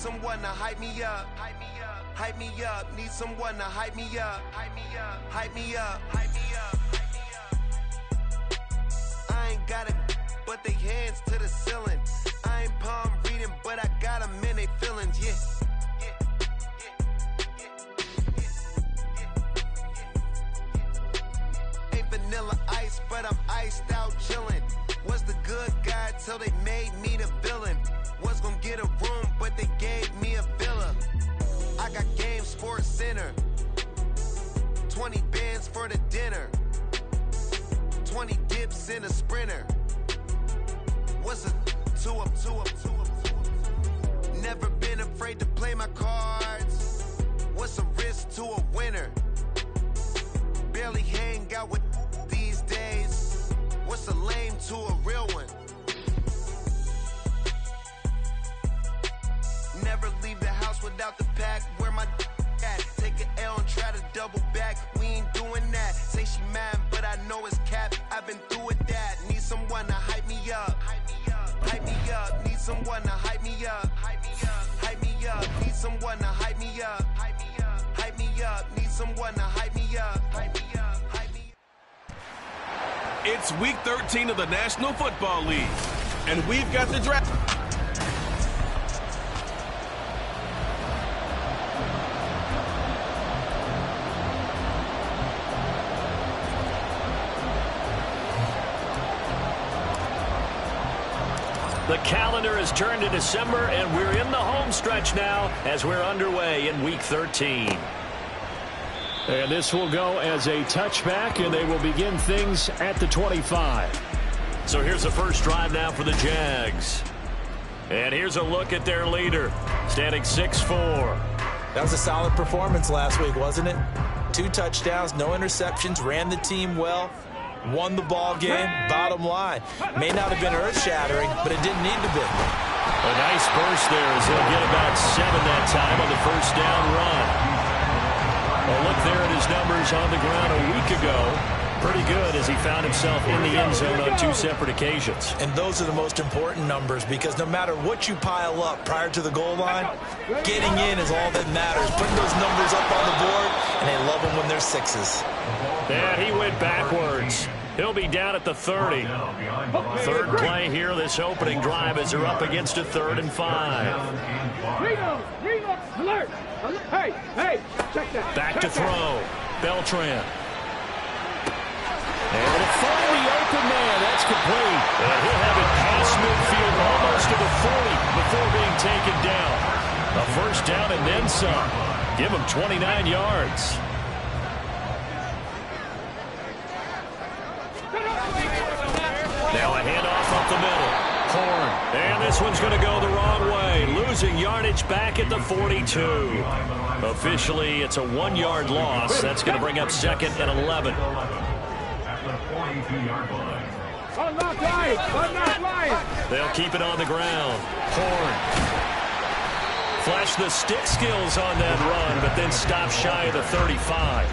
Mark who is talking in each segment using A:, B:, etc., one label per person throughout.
A: someone to hype me up. Hype me up. Need someone to hype me up. Hype me up. Hype me up. Hype me up. I ain't got it, but they hands to the ceiling. I ain't palm reading, but I got them in they feelings, yeah. Ain't vanilla ice, but I'm iced out chillin'. Was the good guy till they made me the villain. Was gonna get a room, but they gave me a villa. I got Game Sports Center. 20 bands for the dinner. 20 dips in a sprinter. What's a two up? Never been afraid to play my cards. What's a risk to a winner? Barely hang out with these days. What's a lame to a real one? Never leave the house without the pack. Where my at? Take an L and try to double back. We ain't doing that. Say she mad, but I know it's cap. I've been through with that. Need someone to hype me up. Hype me up. Need someone to hype me up. Hype me up. Hype me up. Need someone to hype me up. Hype me up. Hype me up. Need someone to hype me up. Hype me up. Hype me up.
B: It's week 13 of the National Football League, and we've got the draft.
C: The calendar has turned to December, and we're in the home stretch now as we're underway in Week 13.
D: And this will go as a touchback, and they will begin things at the 25.
C: So here's the first drive now for the Jags. And here's a look at their leader, standing 6'4".
E: That was a solid performance last week, wasn't it? 2 touchdowns, no interceptions, ran the team well. Won the ball game, bottom line. May not have been earth-shattering, but it didn't need to be.
C: A nice burst there as he'll get about 7 that time on the first down run. A look there at his numbers on the ground a week ago. Pretty good as he found himself in the end zone on 2 separate occasions.
E: And those are the most important numbers because no matter what you pile up prior to the goal line, getting in is all that matters. Putting those numbers up on the board, and they love them when they're 6s.
C: And he went backwards. He'll be down at the 30. Third play here this opening drive as they're up against a 3rd and 5.
F: Alert! Hey, check that.
C: Back to throw. Beltran. And to find the open man, that's complete. And he'll have it past midfield almost to the 40 before being taken down. A first down and then some. Give him 29 yards. Now a handoff up the middle. Horn. And this one's going to go the wrong way. Losing yardage back at the 42. Officially, it's a 1-yard loss. That's going to bring up 2nd and 11. They'll keep it on the ground. Horn. Flash the stick skills on that run, but then stop shy of the 35.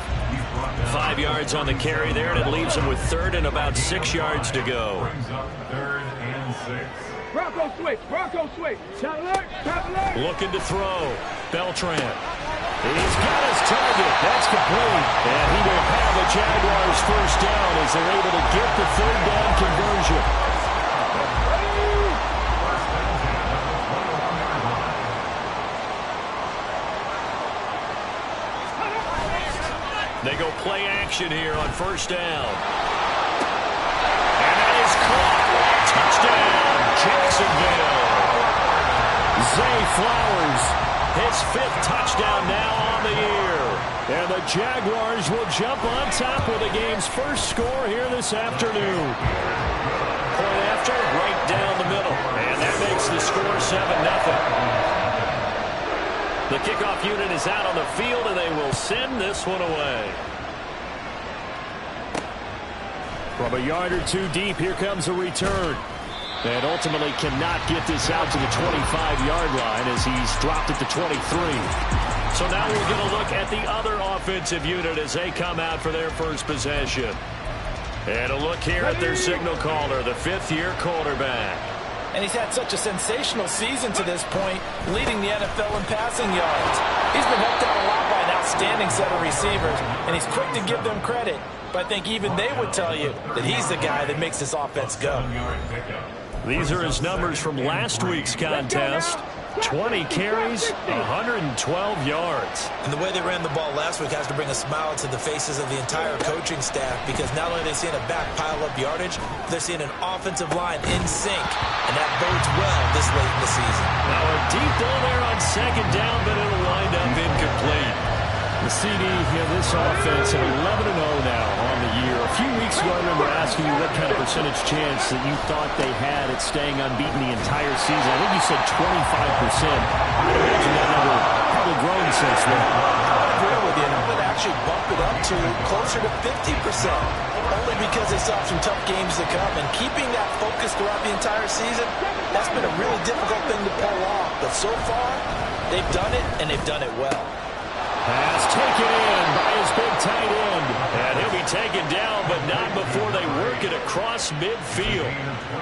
C: 5 yards on the carry there, and it leaves him with 3rd and about 6 yards to go.
F: 3rd and 6. Bronco switch. Traveler.
C: Looking to throw. Beltran. He's got his target. That's complete. And he will have the Jaguars first down as they're able to get the 3rd down conversion. They go play action here on first down. And that is caught. Touchdown, Jacksonville. Zay Flowers, his 5th touchdown now on the year.
D: And the Jaguars will jump on top with the game's first score here this afternoon.
C: Point after, right down the middle. And that makes the score 7-0. The kickoff unit is out on the field, and they will send this one away.
D: From a yard or 2 deep, here comes a return. And ultimately cannot get this out to the 25-yard line as he's dropped at the 23.
C: So now we'll get a look at the other offensive unit as they come out for their first possession. And a look here at their signal caller, the 5th-year quarterback.
E: And he's had such a sensational season to this point, leading the NFL in passing yards. He's been helped out a lot by an outstanding set of receivers, and he's quick to give them credit. But I think even they would tell you that he's the guy that makes this offense go.
C: These are his numbers from last week's contest. 20 carries, 112 yards.
E: And the way they ran the ball last week has to bring a smile to the faces of the entire coaching staff, because not only are they seeing a back pile up yardage, they're seeing an offensive line in sync, and that bodes well this late in the season.
C: Now a deep ball there on second down, but it'll wind up incomplete. The CD, this offense at 11-0 now on the year. A few weeks ago, I remember asking you what kind of percentage chance that you thought they had at staying unbeaten the entire season. I think you said 25%. I'd imagine that number probably grown since then.
E: I would agree with you, and I would actually bump it up to closer to 50%, only because they saw some tough games to come. And keeping that focus throughout the entire season, that's been a really difficult thing to pull off. But so far, they've done it, and they've done it well.
C: Pass taken in by his big tight end. And he'll be taken down, but not before they work it across midfield.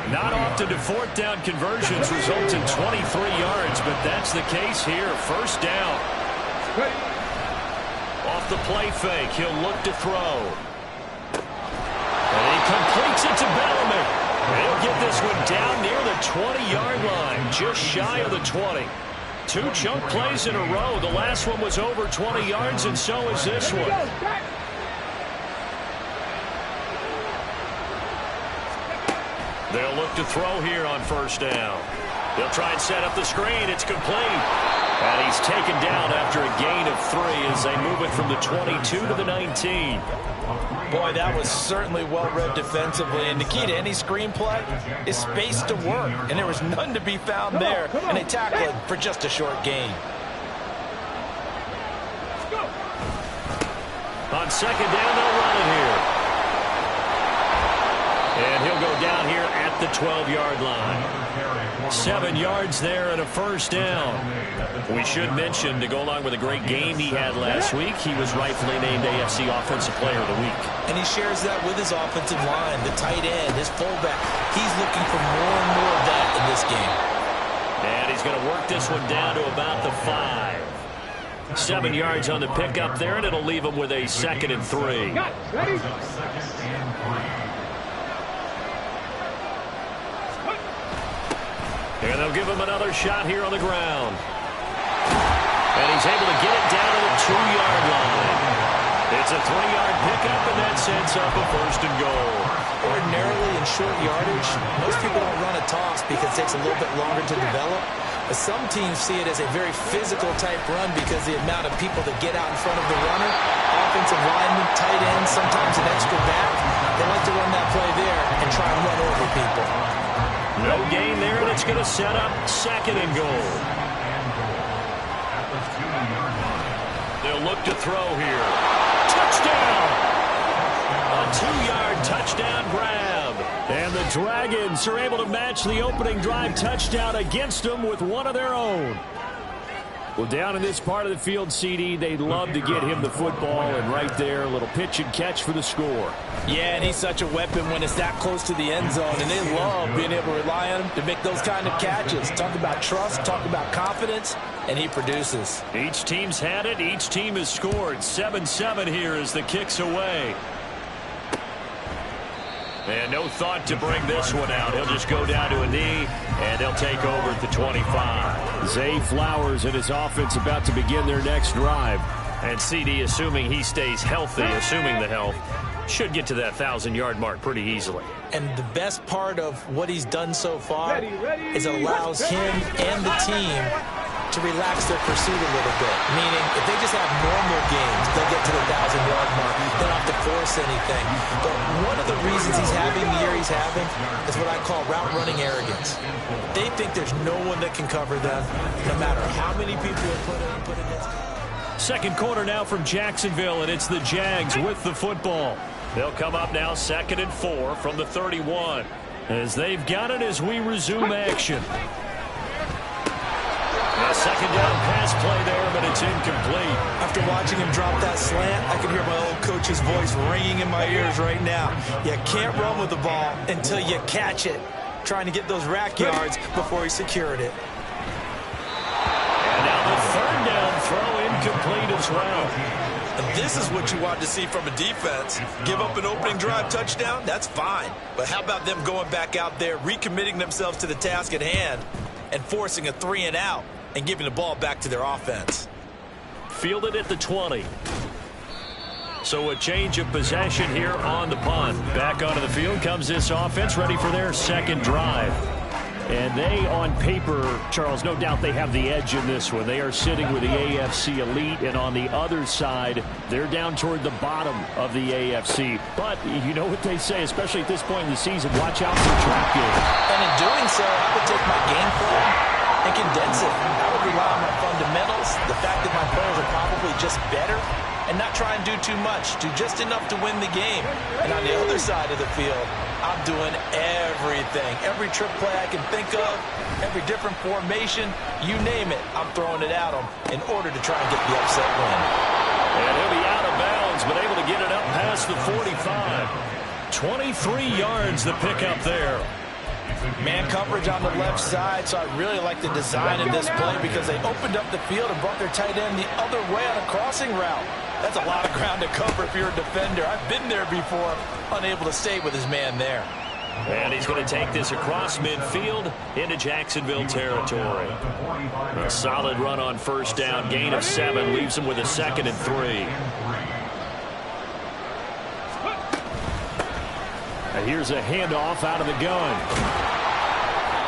C: Not often do fourth down conversions result in 23 yards, but that's the case here. First down. Off the play fake, he'll look to throw. And he completes it to Bellamy. He'll get this one down near the 20-yard line, just shy of the 20. Two chunk plays in a row. The last one was over 20 yards, and so is this one. They'll look to throw here on first down. They'll try and set up the screen. It's complete. And he's taken down after a gain of 3 as they move it from the 22 to the 19.
E: Boy, that was certainly well-read defensively, and the key to any screenplay is space to work, and there was none to be found there, and they tackled it for just a short gain.
C: On second down, they'll run it here. And he'll go down here at the 12-yard line. 7 yards there and a first down. We should mention, to go along with a great game he had last week, he was rightfully named AFC Offensive Player of the Week.
E: And he shares that with his offensive line, the tight end, his fullback. He's looking for more and more of that in this game.
C: And he's going to work this one down to about the 5. 7 yards on the pickup there, and it'll leave him with a 2nd and 3.
F: Ready?
C: And they'll give him another shot here on the ground. And he's able to get it down to the 2-yard line. It's a 3-yard pickup, and that sets up a 1st and goal.
E: Ordinarily in short yardage, most people don't run a toss because it takes a little bit longer to develop. But some teams see it as a very physical type run because the amount of people that get out in front of the runner, offensive linemen, tight ends, sometimes an extra back, they like to run that play there and try and run over people.
C: No gain there, and it's going to set up 2nd and goal. They'll look to throw here. Touchdown! A 2-yard touchdown grab. And the Dragons are able to match the opening drive touchdown against them with one of their own. Well, down in this part of the field, CD, they'd love to get him the football, and right there, a little pitch and catch for the score.
E: Yeah, and he's such a weapon when it's that close to the end zone, and they love being able to rely on him to make those kind of catches. Talk about trust, talk about confidence, and he produces.
C: Each team's had it. Each team has scored. 7-7 here as the kick's away. And no thought to bring this one out. He'll just go down to a knee, and they'll take over at the 25. Zay Flowers and his offense about to begin their next drive. And CD, assuming he stays healthy, assuming the health, should get to that 1,000-yard mark pretty easily.
E: And the best part of what he's done so far is it allows him and the team to relax their pursuit a little bit. Meaning, if they just have normal games, they'll get to the 1,000-yard mark. They don't have to force anything. But one of the reasons he's having the year he's having is what I call route-running arrogance. They think there's no one that can cover them, no matter how many people are put against them.
C: Second quarter now from Jacksonville, and it's the Jags with the football. They'll come up now 2nd and 4 from the 31. As they've got it as we resume action. A second down pass play there, but it's incomplete.
E: After watching him drop that slant, I can hear my old coach's voice ringing in my ears right now. You can't run with the ball until you catch it. trying to get those rack yards before he secured it.
C: And now the third down throw incomplete as well.
E: And this is what you want to see from a defense. Give up an opening drive touchdown, that's fine. But how about them going back out there, recommitting themselves to the task at hand, and forcing a 3-and-out and giving the ball back to their offense.
C: Fielded at the 20. So a change of possession here on the punt. Back onto the field comes this offense, ready for their second drive. And they, on paper, Charles, no doubt they have the edge in this one. They are sitting with the AFC elite, and on the other side, they're down toward the bottom of the AFC. But you know what they say, especially at this point in the season, watch out for trap game.
E: And in doing so, I would take my game plan and condense it. I would rely on my fundamentals, the fact that my players are probably just better, and not try and do too much, do just enough to win the game. And on the other side of the field, I'm doing everything. Every trick play I can think of, every different formation, you name it, I'm throwing it at them in order to try and get the upset win.
C: And he'll be out of bounds, but able to get it up past the 45. 23 yards the pickup there.
E: Man coverage on the left side, so I really like the design of this play because they opened up the field and brought their tight end the other way on a crossing route. That's a lot of ground to cover if you're a defender. I've been there before, unable to stay with his man there.
C: And he's going to take this across midfield into Jacksonville territory. A solid run on first down, gain of 7, leaves him with a 2nd and 3.
D: And here's a handoff out of the gun.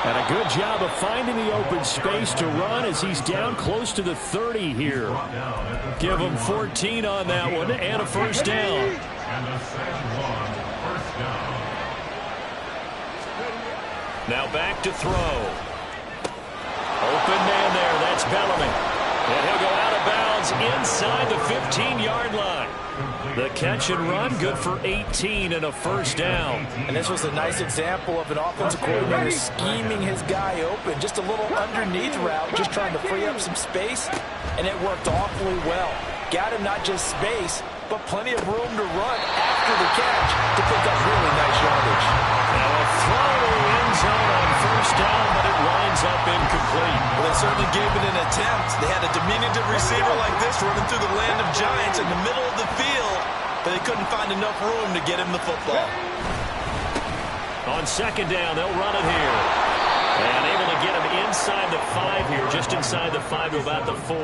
D: And a good job of finding the open space to run as he's down close to the 30 here. Give him 14 on that one and a first down.
C: Now back to throw. Open man there. That's Bellamy. And he'll go out of bounds inside the 15-yard line. The catch and run, good for 18 and a first down.
E: And this was a nice example of an offensive coordinator scheming his guy open. Just a little underneath route, just trying to free up some space, and it worked awfully well. Got him not just space, but plenty of room to run after the catch to pick up really nice yardage.
C: Now a throw to the end zone on first down, but it winds up incomplete.
E: Well, they certainly gave it an attempt. They had a diminutive receiver like this running through the land of giants in the middle of the field, but they couldn't find enough room to get him the football.
C: On second down, they'll run it here. And able to get him inside the 5 here, just inside the 5 to about the 4.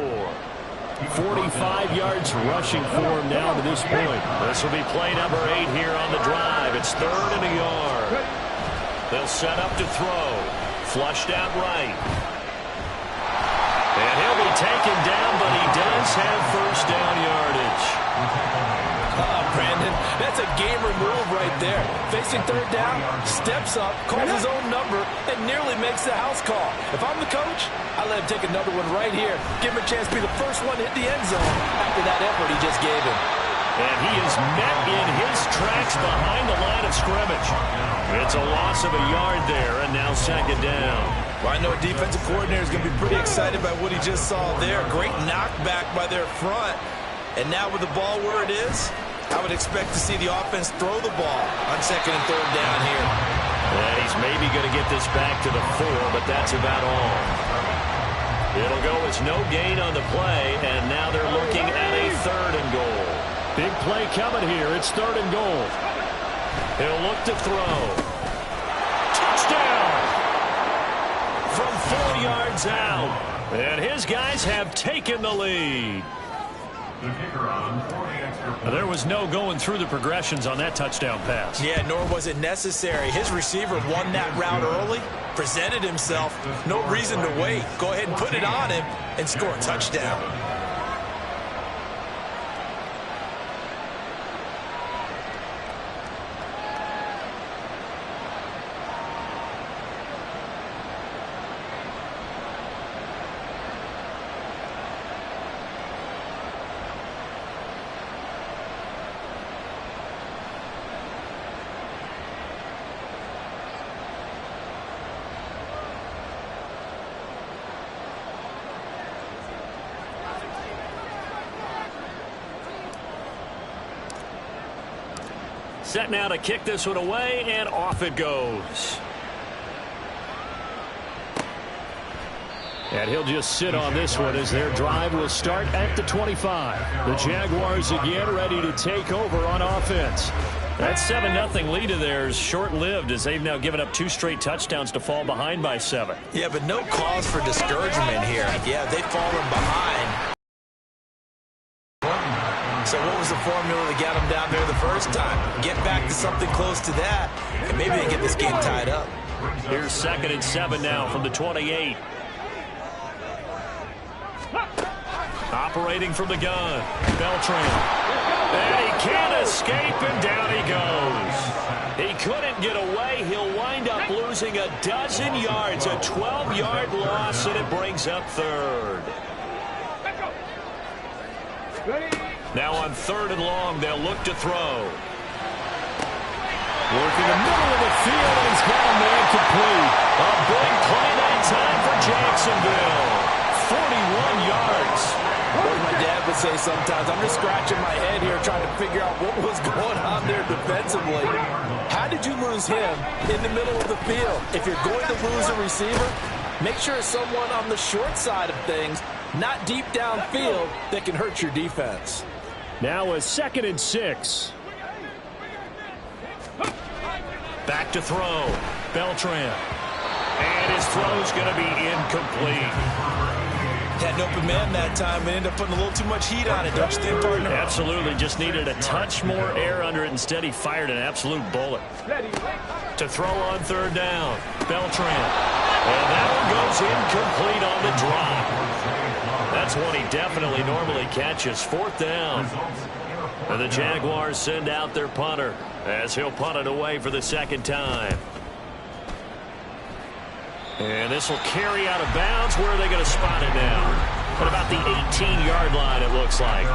D: 45 yards rushing for him now to this point.
C: This will be play number 8 here on the drive. It's 3rd and a yard. They'll set up to throw. Flushed out right. And he'll be taken down, but he does have first down yardage.
E: Brandon, that's a gamer move right there. Facing third down, steps up, calls his own number, and nearly makes the house call. If I'm the coach, I let him take another one right here. Give him a chance to be the first one to hit the end zone after that effort he just gave him.
C: And he is met in his tracks behind the line of scrimmage. It's a loss of a yard there, and now second down.
E: Well, I know a defensive coordinator is going to be pretty excited by what he just saw there. Great knockback by their front. And now with the ball where it is, I would expect to see the offense throw the ball on second and third down here.
C: And he's maybe going to get this back to the 4, but that's about all. It'll go as no gain on the play, and now they're looking at a 3rd and goal.
D: Big play coming here. It's 3rd and goal.
C: He'll look to throw. Touchdown! From 4 yards out. And his guys have taken the lead. There was no going through the progressions on that touchdown pass.
E: Yeah, nor was it necessary. His receiver won that route early, presented himself. No reason to wait. Go ahead and put it on him and score a touchdown.
C: Set now to kick this one away, and off it goes.
D: And he'll just sit on this one as their drive will start at the 25. The Jaguars again ready to take over on offense. That 7-0 lead of theirs short-lived as they've now given up 2 straight touchdowns to fall behind by 7.
E: Yeah, but no cause for discouragement here. Yeah, they've fallen behind. So what was the formula to get them down there the first time? Get back to something close to that, and maybe they get this game tied up.
C: Here's 2nd and 7 now from the 28. Operating from the gun, Beltran. And he can't escape, and down he goes. He couldn't get away. He'll wind up losing a dozen yards, a 12-yard loss, and it brings up 3rd. Now on 3rd and long, they'll look to throw.
D: Working the middle of the field, and he's got a man complete.
C: A big play that time for Jacksonville. 41 yards.
E: What my dad would say sometimes, I'm just scratching my head here trying to figure out what was going on there defensively. How did you lose him in the middle of the field? If you're going to lose a receiver, make sure it's someone on the short side of things, not deep downfield, that can hurt your defense.
D: Now a 2nd and 6.
C: Back to throw. Beltran. And his throw's going to be incomplete.
E: Had an open man that time and ended up putting a little too much heat on it, don't you think, partner?
C: Absolutely. Just needed a touch more air under it. Instead, he fired an absolute bullet. To throw on 3rd down. Beltran. And that one goes incomplete on the drop. That's one he definitely normally catches. 4th down. And the Jaguars send out their punter as he'll punt it away for the 2nd time. And this will carry out of bounds. Where are they going to spot it now? At about the 18-yard line, it looks like.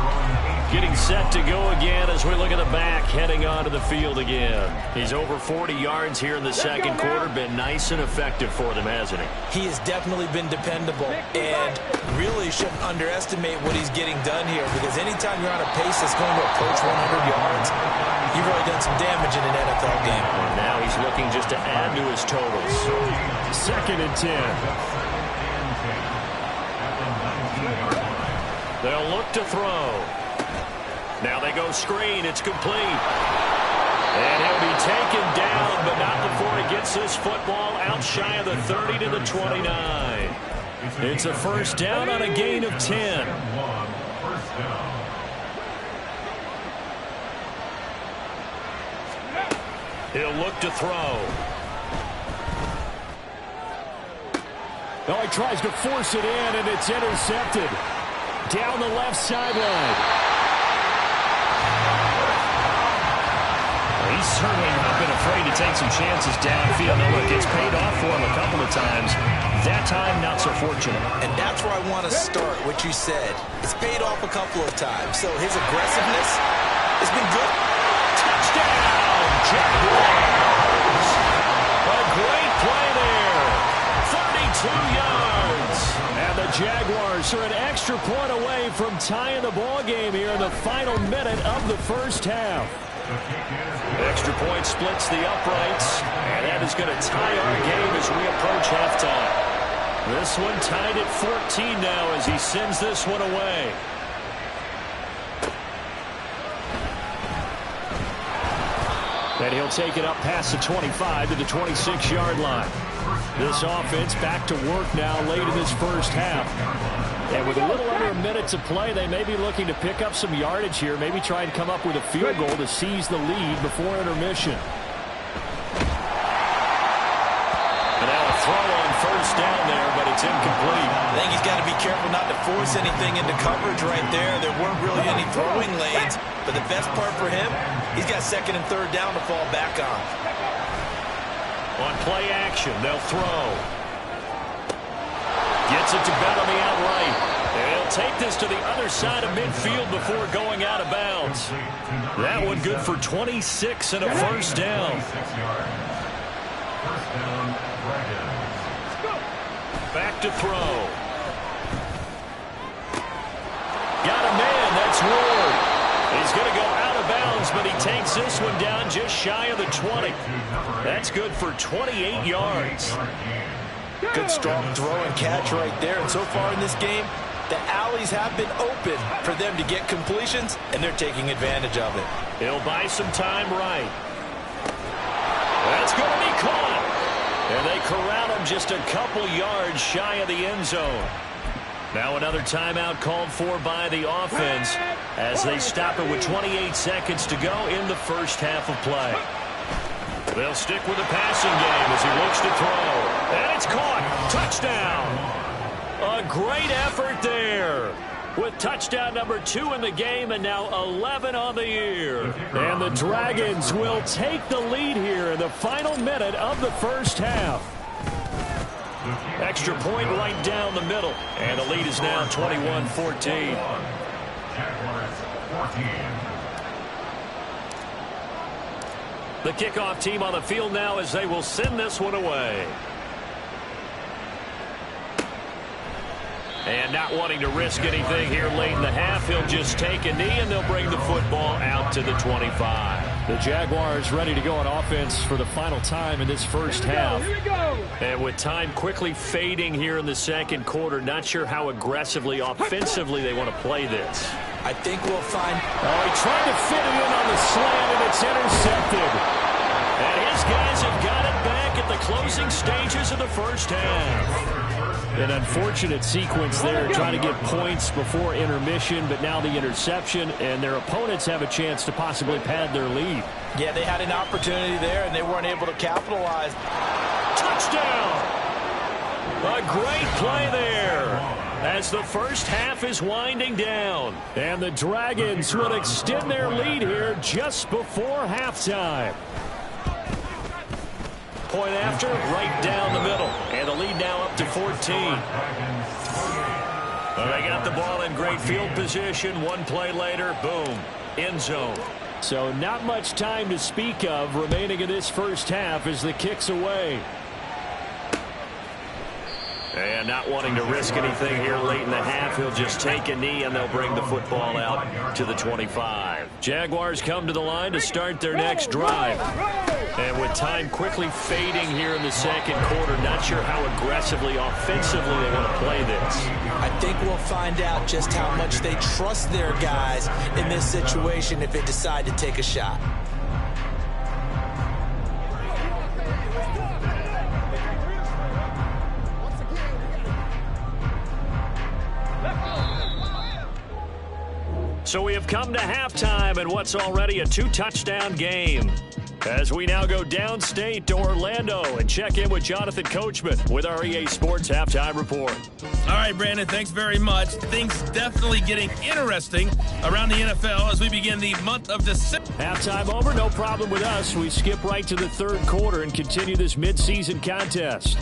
C: Getting set to go again as we look at the back, heading onto the field again. He's over 40 yards here in the 2nd quarter. Been nice and effective for them, hasn't he?
E: He has definitely been dependable, and really shouldn't underestimate what he's getting done here, because anytime you're on a pace that's going to approach 100 yards, you've really done some damage in an NFL game.
C: And now he's looking just to add to his totals.
D: 2nd and 10.
C: They'll look to throw. Now they go screen. It's complete. And he'll be taken down, but not before he gets this football out shy of the 30 to the 29. It's a 1st down on a gain of 10. He'll look to throw.
D: Oh, he tries to force it in, and it's intercepted. Down the left sideline.
C: He's certainly not been afraid to take some chances downfield. Now, look, it's paid off for him a couple of times. That time, not so fortunate.
E: And that's where I want to start, what you said. It's paid off a couple of times. So his aggressiveness has been good.
C: Touchdown, Jaguars. A great play there. 32 yards.
D: And the Jaguars are an extra point away from tying the ball game here in the final minute of the 1st half.
C: Extra point splits the uprights, and that is going to tie our game as we approach halftime. This one tied at 14 now as he sends this one away.
D: And he'll take it up past the 25 to the 26-yard line. This offense back to work now late in this 1st half. And with a little under a minute to play, they may be looking to pick up some yardage here, maybe try and come up with a field goal to seize the lead before intermission.
C: And now a throw on 1st down there, but it's incomplete.
E: I think he's got to be careful not to force anything into coverage right there. There weren't really any throwing lanes, but the best part for him, he's got 2nd and 3rd down to fall back on.
C: On play action, they'll throw. Gets it to Bellamy outright. And he'll take this to the other side of midfield before going out of bounds. That one good for 26 and a 1st down. Back to throw. Got a man, that's Ward. He's going to go out of bounds, but he takes this one down just shy of the 20. That's good for 28 yards.
E: Good strong throw and catch right there. And so far in this game, the alleys have been open for them to get completions, and they're taking advantage of it.
C: He'll buy some time right. That's going to be caught. And they corral him just a couple yards shy of the end zone. Now another timeout called for by the offense as they stop it with 28 seconds to go in the first half of play. They'll stick with the passing game as he looks to throw. And it's caught. Touchdown. A great effort there with touchdown number 2 in the game and now 11 on the year.
D: And the Dragons will take the lead here in the final minute of the first half.
C: Extra point right down the middle. And the lead is now 21-14. The kickoff team on the field now as they will send this one away. And not wanting to risk anything here late in the half, he'll just take a knee and they'll bring the football out to the 25.
D: The Jaguars ready to go on offense for the final time in this first half.
C: And with time quickly fading here in the second quarter, not sure how aggressively, offensively they want to play this.
E: I think we'll find...
D: Oh, he tried to fit it in on the slant, and it's intercepted.
C: And his guys have got it back at the closing stages of the first half.
D: An unfortunate sequence there, trying to get points before intermission, but now the interception, and their opponents have a chance to possibly pad their lead.
E: Yeah, they had an opportunity there, and they weren't able to capitalize.
C: Touchdown! A great play there as the first half is winding down.
D: And the Dragons would extend their lead here just before halftime.
C: Point after, right down the middle. And the lead now up to 14. Well, they got the ball in great field position. One play later, boom, end zone.
D: So not much time to speak of remaining in this first half as the kick's away.
C: And not wanting to risk anything here late in the half, he'll just take a knee and they'll bring the football out to the 25. Jaguars come to the line to start their next drive. And with time quickly fading here in the second quarter, not sure how aggressively, offensively they want to play this.
E: I think we'll find out just how much they trust their guys in this situation if they decide to take a shot.
C: So we have come to halftime in what's already a 2-touchdown game. As we now go downstate to Orlando and check in with Jonathan Coachman with our EA Sports Halftime Report.
G: All right, Brandon, thanks very much. Things definitely getting interesting around the NFL as we begin the month of December.
D: Halftime over, no problem with us. We skip right to the third quarter and continue this midseason contest.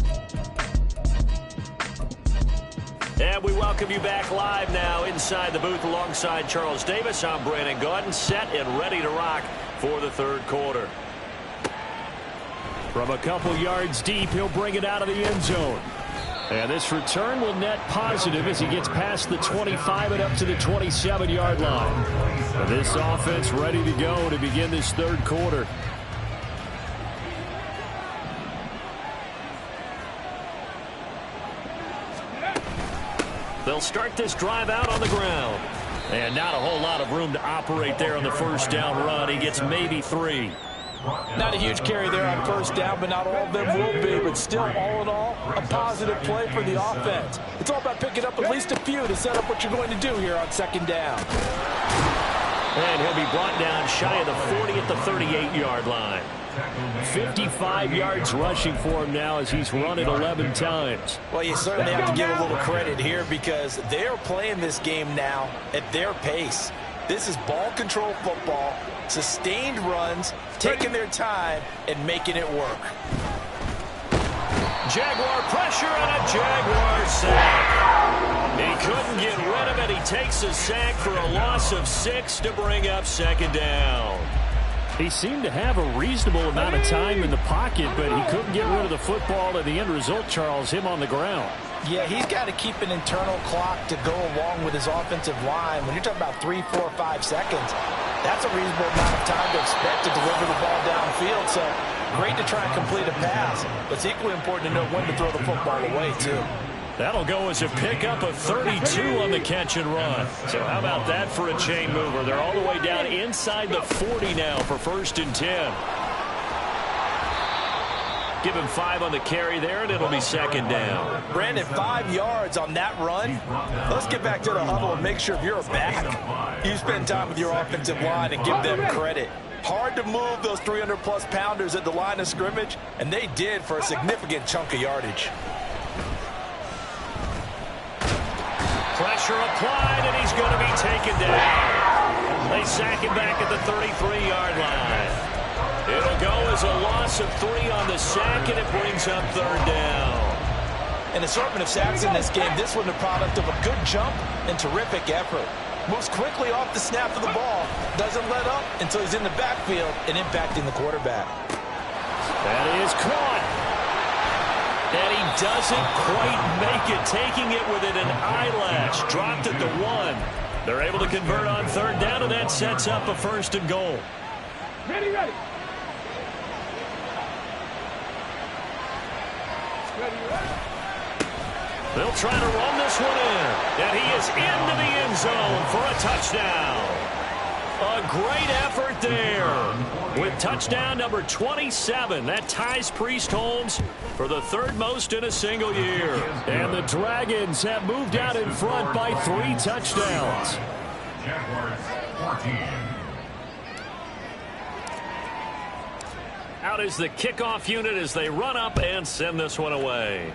C: And we welcome you back live now inside the booth alongside Charles Davis. I'm Brandon Gaudin, set and ready to rock for the third quarter.
D: From a couple yards deep, he'll bring it out of the end zone. And this return will net positive as he gets past the 25 and up to the 27-yard line. And this offense ready to go to begin this third quarter.
C: They'll start this drive out on the ground. And not a whole lot of room to operate there on the first down run. He gets maybe 3.
E: Not a huge carry there on first down, but not all of them will be. But still, all in all, a positive play for the offense. It's all about picking up at least a few to set up what you're going to do here on second down.
C: And he'll be brought down shy of the 40 at the 38-yard line.
D: 55 yards rushing for him now as he's run it 11 times.
E: Well, you certainly have to give a little credit here because they're playing this game now at their pace. This is ball control football, sustained runs, taking their time, and making it work.
C: Jaguar pressure and a Jaguar sack. He couldn't get rid of it. He takes a sack for a loss of 6 to bring up second down.
D: He seemed to have a reasonable amount of time in the pocket, but he couldn't get rid of the football, and the end result, Charles, him on the ground.
E: Yeah, he's got to keep an internal clock to go along with his offensive line. When you're talking about 3, 4, 5 seconds, that's a reasonable amount of time to expect to deliver the ball downfield. So Great to try and complete a pass, but it's equally important to know when to throw the football away, too.
C: That'll go as a pickup of 32 on the catch and run. So how about that for a chain mover? They're all the way down inside the 40 now for 1st and 10. Give him 5 on the carry there, and it'll be 2nd down.
E: Brandon, 5 yards on that run. Let's get back to the huddle and make sure if you're a back, you spend time with your offensive line and give them credit. Hard to move those 300-plus pounders at the line of scrimmage, and they did for a significant chunk of yardage.
C: Pressure applied, and he's going to be taken down. They sack him back at the 33-yard line. It'll go as a loss of 3 on the sack, and it brings up 3rd down.
E: An assortment of sacks in this game. This one the product of a good jump and terrific effort. Moves quickly off the snap of the ball. Doesn't let up until he's in the backfield and impacting the quarterback.
C: That is caught. And he doesn't quite make it, taking it within an eyelash. Dropped at the 1. They're able to convert on 3rd down, and that sets up a 1st and goal.
F: Ready, ready.
C: They'll try to run this one in. And he is into the end zone for a touchdown. A great effort there with touchdown number 27. That ties Priest Holmes for the 3rd most in a single year.
D: And the Dragons have moved out in front by 3 touchdowns.
F: Jaguars 14.
C: Out is the kickoff unit as they run up and send this one away.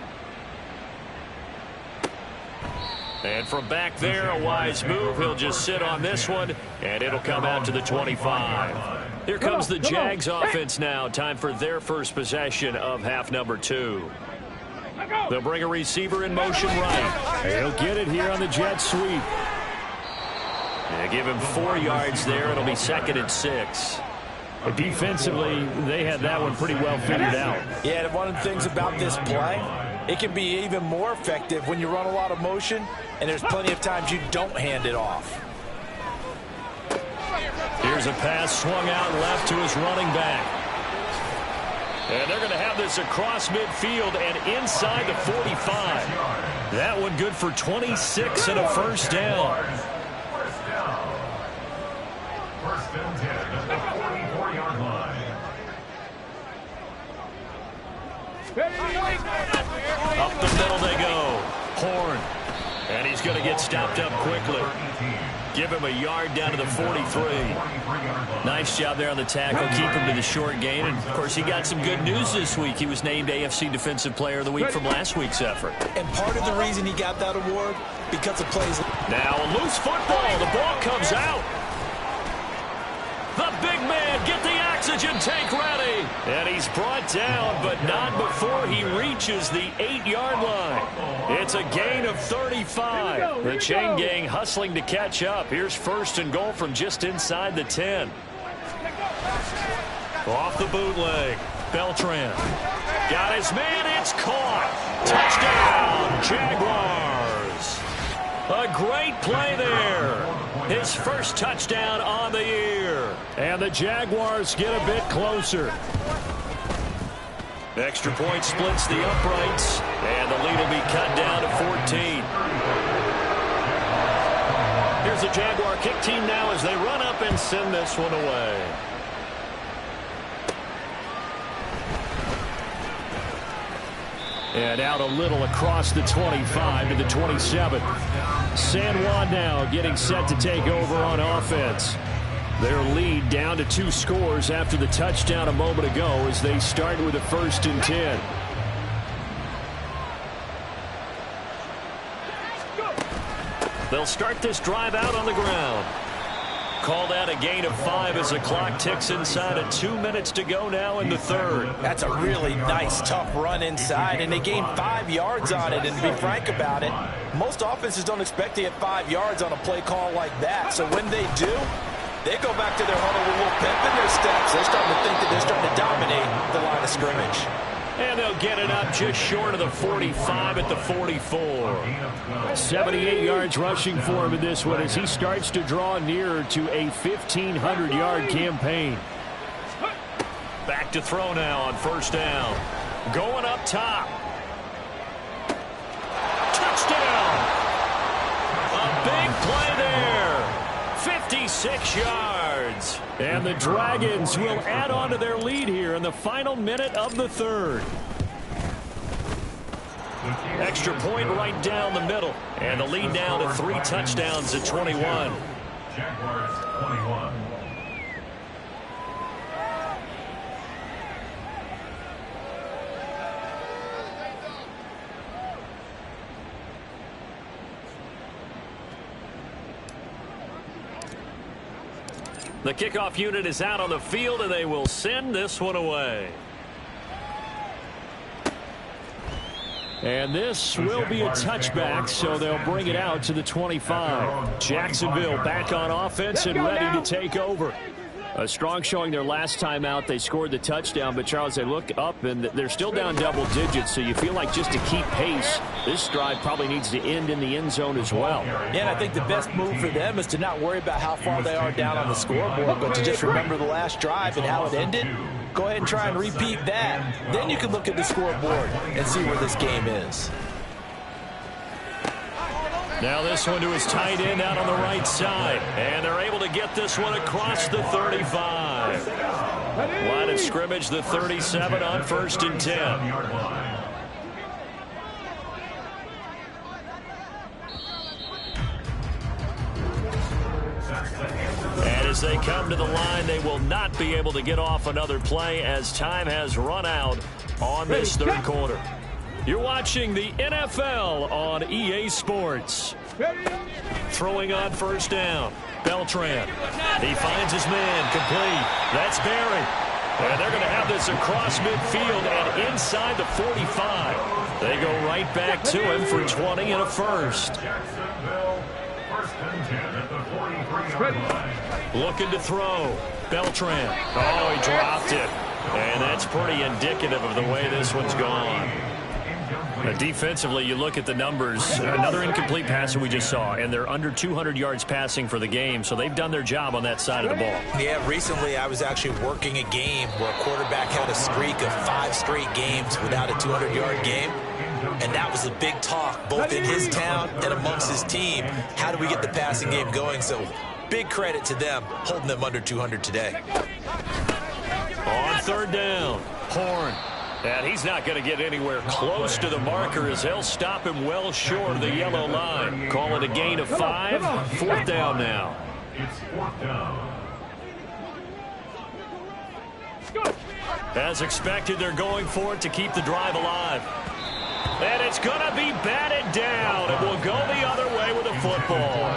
C: And from back there, a wise move. He'll just sit on this one, and it'll come out to the 25. Here comes the Jags offense now. Time for their first possession of half number 2. They'll bring a receiver in motion right.
D: He'll get it here on the jet sweep.
C: They give him 4 yards there. It'll be 2nd and 6.
D: But defensively, they had that one pretty well figured out.
E: Yeah, and one of the things about this play, it can be even more effective when you run a lot of motion, and there's plenty of times you don't hand it off.
C: Here's a pass swung out left to his running back. And they're going to have this across midfield and inside the 45. That one good for 26 and a 1st down.
F: First and 10 at the 44-yard line.
C: Up the middle they go. Horn. And he's going to get stopped up quickly. Give him a yard down to the 43. Nice job there on the tackle. Keep him to the short gain. And, of course, he got some good news this week. He was named AFC Defensive Player of the Week from last week's effort.
E: And part of the reason he got that award, because of plays.
C: Now a loose football. The ball comes out. The big man, get the oxygen tank ready. And he's brought down, but not before he reaches the 8-yard line. It's a gain of 35. The chain gang hustling to catch up. Here's 1st and goal from just inside the 10. Off the bootleg. Beltran. Got his man, it's caught. Touchdown, Jaguars. A great play there. His first touchdown on the year.
D: And the Jaguars get a bit closer.
C: Extra point splits the uprights, and the lead will be cut down to 14. Here's the Jaguar kick team now as they run up and send this one away.
D: And out a little across the 25 to the 27. San Juan now getting set to take over on offense. Their lead down to 2 scores after the touchdown a moment ago as they start with a 1st and 10.
C: They'll start this drive out on the ground. Called out a gain of 5 as the clock ticks inside of 2 minutes to go now in the 3rd.
E: That's a really nice, tough run inside, and they gained 5 yards on it. And to be frank about it, most offenses don't expect to get 5 yards on a play call like that. So when they do, they go back to their huddle with a little pep in their steps. They're starting to think that they're starting to dominate the line of scrimmage.
C: And they'll get it up just short of the 45 at the 44.
D: 78 yards rushing for him in this one as he starts to draw nearer to a 1,500-yard campaign.
C: Back to throw now on first down. Going up top. Touchdown! A big play there. 56 yards.
D: And the Dragons will add on to their lead here in the final minute of the third.
C: Extra point right down the middle. And the lead down to 3 touchdowns at 21.
F: Jaguars 21.
C: The kickoff unit is out on the field, and they will send this one away.
D: And this will be a touchback, so they'll bring it out to the 25. Jacksonville back on offense and ready to take over. A strong showing their last time out. They scored the touchdown, but Charles, they look up and they're still down double digits, so you feel like just to keep pace, this drive probably needs to end in the end zone as well.
E: Yeah, and I think the best move for them is to not worry about how far they are down on the scoreboard, but to just remember the last drive and how it ended. Go ahead and try and repeat that. Then you can look at the scoreboard and see where this game is.
C: Now this one to his tight end out on the right side. And they're able to get this one across the 35. Line of scrimmage, the 37 on 1st and 10. And as they come to the line, they will not be able to get off another play as time has run out on this third quarter. You're watching the NFL on EA Sports. Throwing on first down. Beltran. He finds his man. Complete. That's Barry. And they're going to have this across midfield and inside the 45. They go right back to him for 20 and a first.
F: Jacksonville, 1st and 10 at the 43-yard line.
C: Looking to throw. Beltran. Oh, he dropped it. And that's pretty indicative of the way this one's gone. Defensively, you look at the numbers. Another incomplete pass that we just saw, and they're under 200 yards passing for the game, so they've done their job on that side of the ball.
E: Yeah, recently I was actually working a game where a quarterback had a streak of 5 straight games without a 200-yard game, and that was a big talk, both in his town and amongst his team. How do we get the passing game going? So big credit to them, holding them under 200 today.
C: On third down, Horn. And he's not going to get anywhere close to the marker as they'll stop him well short of the yellow line. Call it a gain of 5. 4th down now.
F: It's 4th down.
C: As expected, they're going for it to keep the drive alive. And it's going to be batted down. It will go the other way with a football.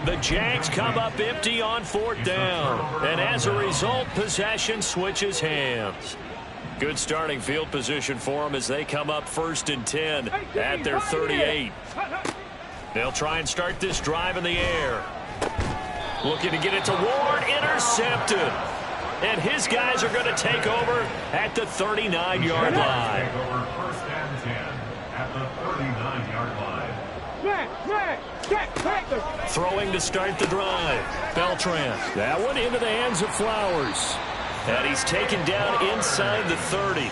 C: The Jags come up empty on 4th down. And as a result, possession switches hands. Good starting field position for them as they come up 1st and 10 at their 38. They'll try and start this drive in the air. Looking to get it to Ward. Intercepted. And his guys are going to take over at the 39-yard line.
F: Take over 1st and 10 at the 39-yard line.
C: Throwing to start the drive. Beltran.
D: That one into the hands of Flowers.
C: And he's taken down inside the 30.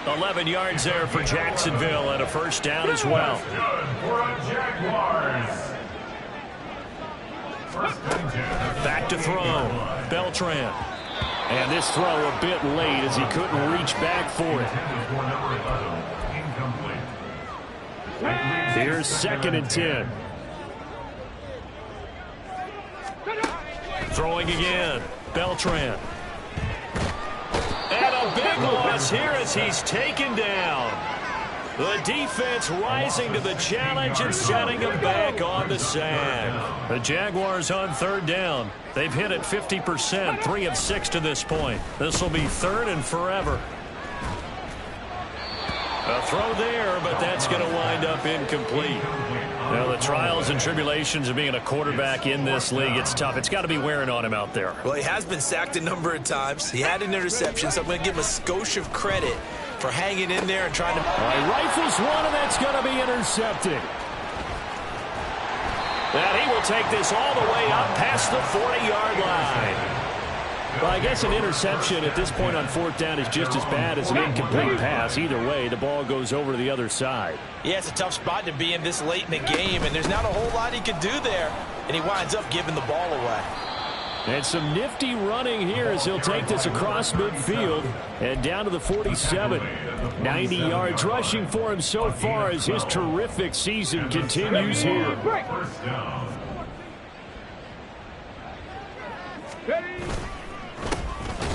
C: 11 yards there for Jacksonville and a first down as well.
F: Good for the Jaguars. 1st and 10.
C: Back to throw. Beltran.
D: And this throw a bit late as he couldn't reach back for it.
F: For number 11, incomplete.
D: Here's 2nd and 10.
C: Throwing again. Beltran. And a big loss here as he's taken down. The defense rising to the challenge and setting him back on the sack. The Jaguars on 3rd down. They've hit it 50%, 3 of 6 to this point. This will be 3rd and forever. A throw there, but that's going to wind up incomplete. Now, the trials and tribulations of being a quarterback in this league, it's tough. It's got to be wearing on him out there.
E: Well, he has been sacked a number of times. He had an interception, so I'm going to give him a skosh of credit for hanging in there and trying to...
D: Rifles one, and that's going to be intercepted.
C: And he will take this all the way up past the 40-yard line.
D: Well, I guess an interception at this point on 4th down is just as bad as an incomplete pass. Either way, the ball goes over to the other side.
E: Yeah, it's a tough spot to be in this late in the game, and there's not a whole lot he could do there, and he winds up giving the ball away.
D: And some nifty running here as he'll take this across midfield and down to the 47. 90 yards rushing for him so far as his terrific season continues here.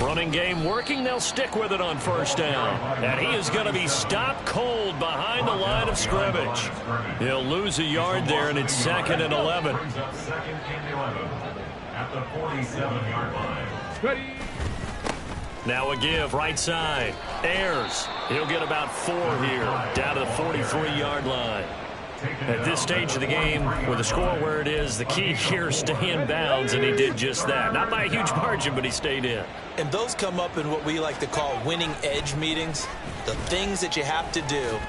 D: Running game working. They'll stick with it on 1st down. And he is going to be stopped cold behind the line of scrimmage. He'll lose a yard there, and it's 2nd and 11.
F: At the 47-yard line.
C: Now a give right side. Ayers. He'll get about 4 here. Down to the 43-yard line. At this stage of the game, with the score where it is, the key here is stay in bounds, and he did just that. Not by a huge margin, but he stayed in.
E: And those come up in what we like to call winning edge meetings. The things that you have to do.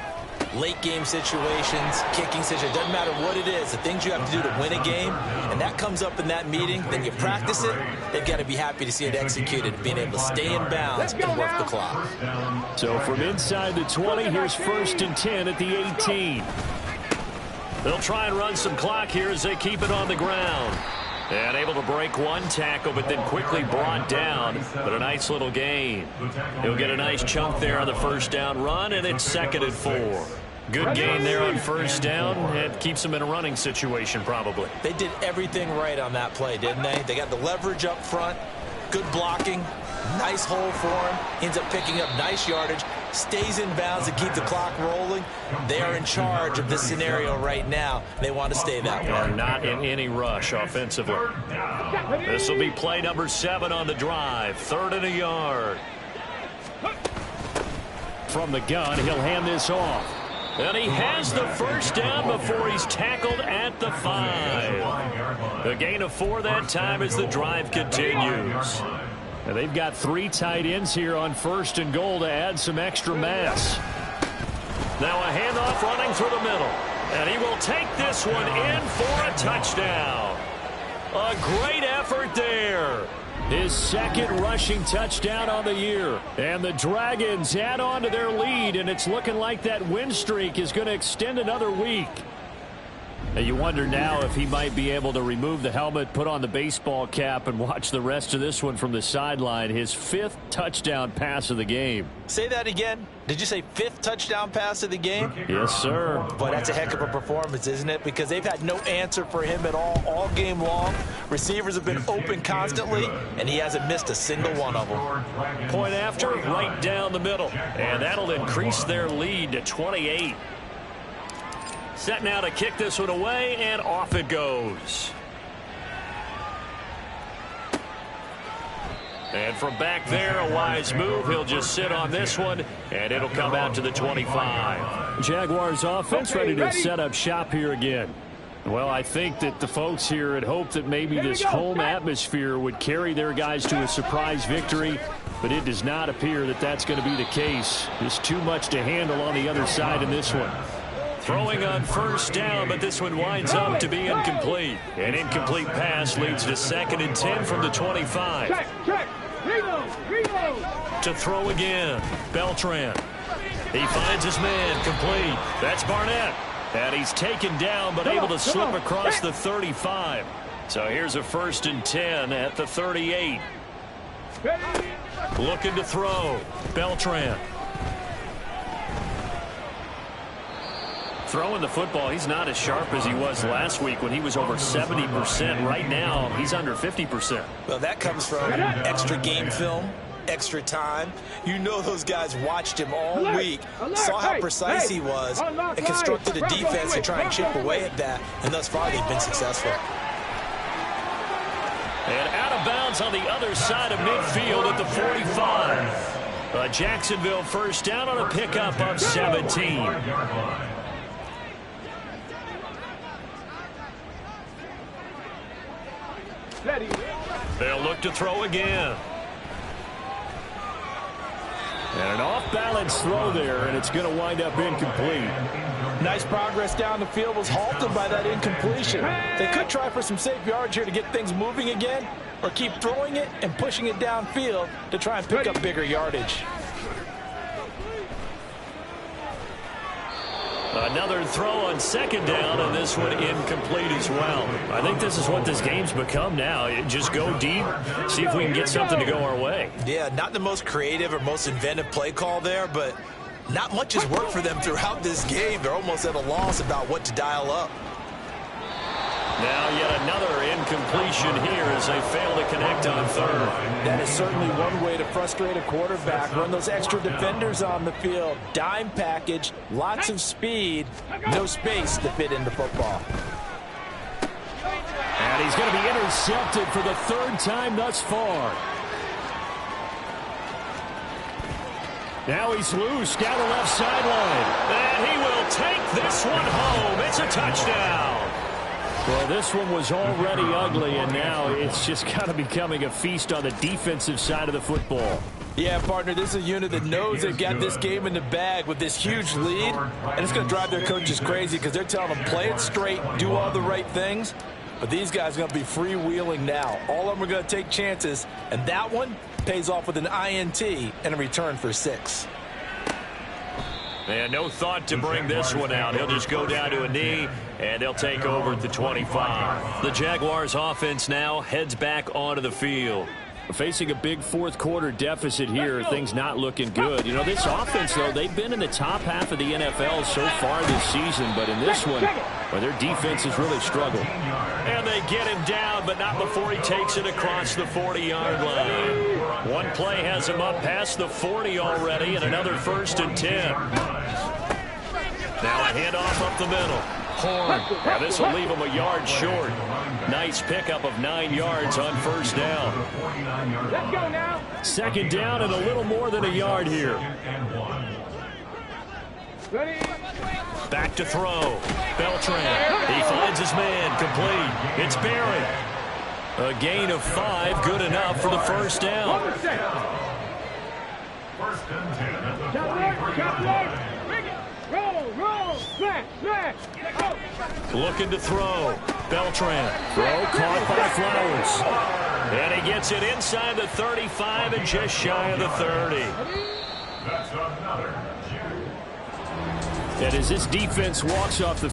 E: Late game situations, kicking situations, doesn't matter what it is, the things you have to do to win a game, and that comes up in that meeting, then you practice it, they've got to be happy to see it executed, being able to stay in bounds and work the clock.
D: So from inside the 20, here's 1st and 10 at the 18. They'll try and run some clock here as they keep it on the ground. And able to break one tackle, but then quickly brought down. But a nice little gain. He'll get a nice chunk there on the 1st down run, and it's 2nd and 4. Good gain there on 1st down. It keeps them in a running situation, probably.
E: They did everything right on that play, didn't they? They got the leverage up front, good blocking, nice hole for him. Ends up picking up nice yardage, stays in bounds to keep the clock rolling. They are in charge of this scenario right now. They want to stay that way.
C: They're not in any rush offensively. This will be play number 7 on the drive. 3rd and a yard.
D: From the gun, he'll hand this off.
C: And he has the 1st down before he's tackled at the 5. A gain of 4 that time as the drive continues.
D: And they've got 3 tight ends here on 1st and goal to add some extra mass.
C: Now a handoff running through the middle. And he will take this one in for a touchdown. A great effort there.
D: His 2nd rushing touchdown on the year. And the Dragons add on to their lead, and it's looking like that win streak is going to extend another week. And you wonder now if he might be able to remove the helmet, put on the baseball cap, and watch the rest of this one from the sideline. His 5th touchdown pass of the game.
E: Say that again. Did you say 5th touchdown pass of the game?
D: Yes, sir.
E: Boy, that's a heck of a performance, isn't it? Because they've had no answer for him at all game long. Receivers have been open constantly, and he hasn't missed a single one of them.
C: Point after, right down the middle. And that'll increase their lead to 28. Set now to kick this one away, and off it goes. And from back there, a wise move. He'll just sit on this one, and it'll come out to the 25.
D: Jaguars offense ready to set up shop here again. Well, I think that the folks here had hoped that maybe this home atmosphere would carry their guys to a surprise victory, but it does not appear that that's going to be the case. There's too much to handle on the other side in this one.
C: Throwing on 1st down, but this one winds up to be incomplete. An incomplete pass leads to 2nd and 10 from the 25. To throw again, Beltran. He finds his man, complete. That's Barnett. And he's taken down, but able to slip across the 35. So here's a 1st and 10 at the 38. Looking to throw, Beltran.
D: Throwing the football, he's not as sharp as he was last week when he was over 70%. Right now, he's under 50%.
E: Well, that comes from extra game film, extra time. You know those guys watched him all week, saw how precise he was, and constructed a defense to try and chip away at that, and thus far they've been successful.
C: And out of bounds on the other side of midfield at the 45. A Jacksonville 1st down on a pickup of 17. They'll look to throw again.
D: And an off-balance throw there, and it's going to wind up incomplete.
E: Nice progress down the field, was halted by that incompletion. They could try for some safe yards here to get things moving again, or keep throwing it and pushing it downfield to try and pick up bigger yardage.
C: Another throw on second down, and this one incomplete as well. I think this is what this game's become now. Just go deep, see if we can get something to go our way.
E: Yeah, not the most creative or most inventive play call there, but not much has worked for them throughout this game. They're almost at a loss about what to dial up.
C: Now yet another incompletion here as they fail to connect on third.
E: That is certainly one way to frustrate a quarterback. Run those extra defenders on the field. Dime package, lots of speed, no space to fit in the football.
D: And he's going to be intercepted for the third time thus far. Now he's loose down the left sideline.
C: And he will take this one home. It's a touchdown.
D: Well, this one was already ugly, and now it's just kind of becoming a feast on the defensive side of the football.
E: Yeah, partner, this is a unit that knows they've got this game in the bag with this huge lead, and it's going to drive their coaches crazy because they're telling them play it straight, do all the right things, but these guys are going to be freewheeling now. All of them are going to take chances, and that one pays off with an INT and a return for 6.
C: And no thought to bring this one out. He'll just go down to a knee, and they'll take over at the 25. The Jaguars offense now heads back onto the field.
D: Facing a big fourth-quarter deficit here, things not looking good. You know, this offense, though, they've been in the top half of the NFL so far this season, but in this one, well, their defense has really struggled.
C: And they get him down, but not before he takes it across the 40-yard line. One play has him up past the 40 already, and another 1st and 10. Now a handoff up the middle. Horn. Now this will leave him a yard short. Nice pickup of 9 yards on 1st down.
F: Let's go now.
D: 2nd down and a little more than a yard here.
F: Ready?
C: Back to throw. Beltran. He finds his man. Complete. It's Barry. A gain of 5. Good enough for the 1st down.
F: 1st and 10 at the 40. Roll, smash, go.
C: Looking to throw. Beltran.
D: Throw caught by Flowers.
C: And he gets it inside the 35 and just shy of the 30.
F: That's another.
D: And as this defense walks off the